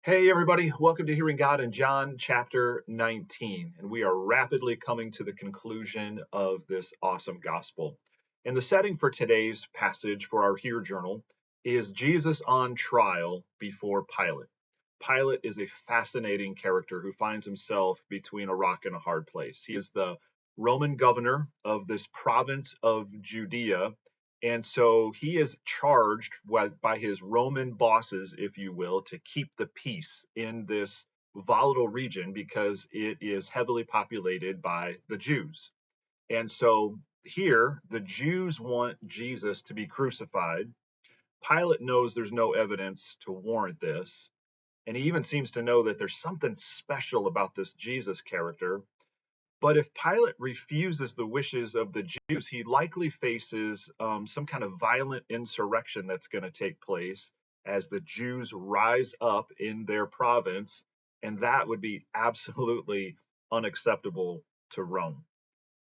Hey, everybody, welcome to Hearing God in John chapter 19. And we are rapidly coming to the conclusion of this awesome gospel. And the setting for today's passage for our Hear Journal is Jesus on trial before Pilate. Pilate is a fascinating character who finds himself between a rock and a hard place. He is the Roman governor of this province of Judea, and so he is charged by his Roman bosses, if you will, to keep the peace in this volatile region because it is heavily populated by the Jews. And so here, the Jews want Jesus to be crucified. Pilate knows there's no evidence to warrant this. And he even seems to know that there's something special about this Jesus character. But if Pilate refuses the wishes of the Jews, he likely faces some kind of violent insurrection that's going to take place as the Jews rise up in their province. And that would be absolutely unacceptable to Rome.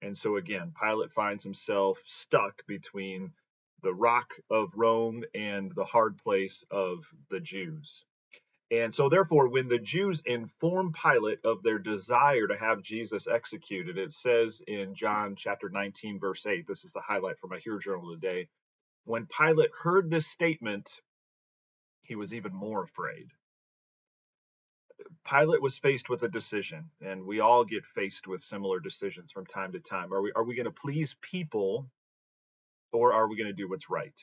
And so, again, Pilate finds himself stuck between the rock of Rome and the hard place of the Jews. And so, therefore, when the Jews inform Pilate of their desire to have Jesus executed, it says in John chapter 19, verse 8, this is the highlight from my Hear Journal today. When Pilate heard this statement, he was even more afraid. Pilate was faced with a decision, and we all get faced with similar decisions from time to time. Are we going to please people, or are we going to do what's right?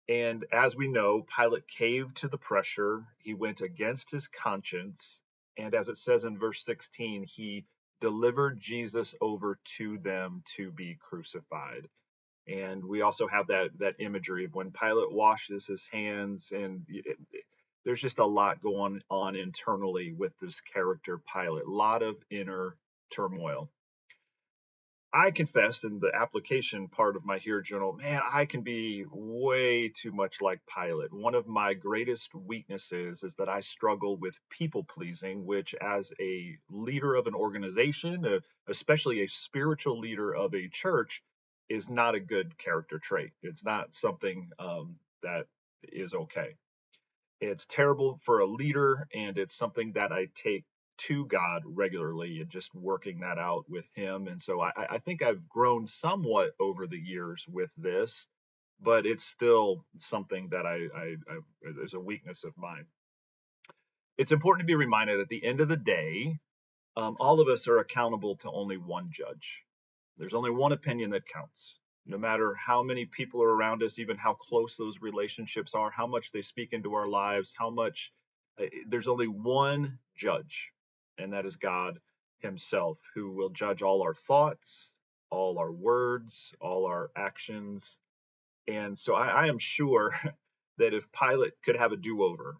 And as we know, Pilate caved to the pressure. He went against his conscience. And as it says in verse 16, he delivered Jesus over to them to be crucified. And we also have that imagery of when Pilate washes his hands, and there's just a lot going on internally with this character, Pilate. A lot of inner turmoil. I confess in the application part of my Here Journal, man, I can be way too much like Pilate. One of my greatest weaknesses is that I struggle with people pleasing, which, as a leader of an organization, especially a spiritual leader of a church, is not a good character trait. It's not something that is okay. It's terrible for a leader, and it's something that I take to God regularly and just working that out with Him. And so I think I've grown somewhat over the years with this, but it's still something that there's a weakness of mine. It's important to be reminded at the end of the day, all of us are accountable to only one judge. There's only one opinion that counts. No matter how many people are around us, even how close those relationships are, how much they speak into our lives, how much, there's only one judge, and that is God Himself, who will judge all our thoughts, all our words, all our actions. And so I am sure that if Pilate could have a do over,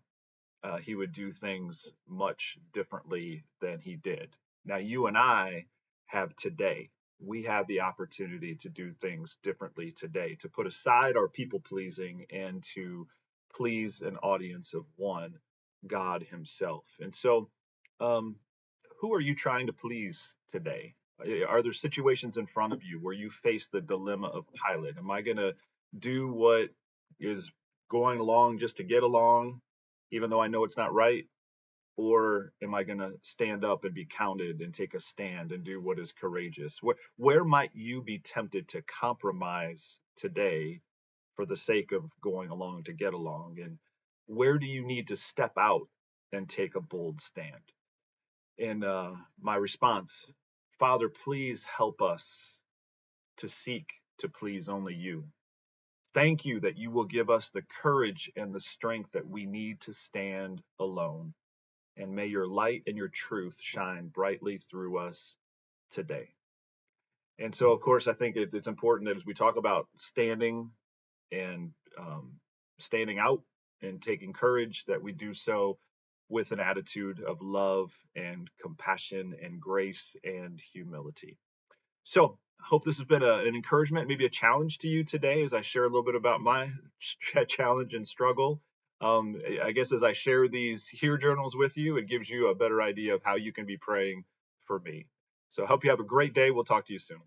he would do things much differently than he did. Now, you and I have today. We have the opportunity to do things differently today, to put aside our people pleasing and to please an audience of one, God Himself. And so, um, who are you trying to please today? Are there situations in front of you where you face the dilemma of Pilate? Am I going to do what is going along just to get along, even though I know it's not right? Or am I going to stand up and be counted and take a stand and do what is courageous? Where might you be tempted to compromise today for the sake of going along to get along? And where do you need to step out and take a bold stand? And my response, Father, please help us to seek to please only you. Thank you that you will give us the courage and the strength that we need to stand alone. And may your light and your truth shine brightly through us today. And so, of course, I think it's important that as we talk about standing and standing out and taking courage, that we do so with an attitude of love and compassion and grace and humility. So, I hope this has been an encouragement, maybe a challenge to you today as I share a little bit about my challenge and struggle. I guess as I share these Hear Journals with you, it gives you a better idea of how you can be praying for me. So, I hope you have a great day. We'll talk to you soon.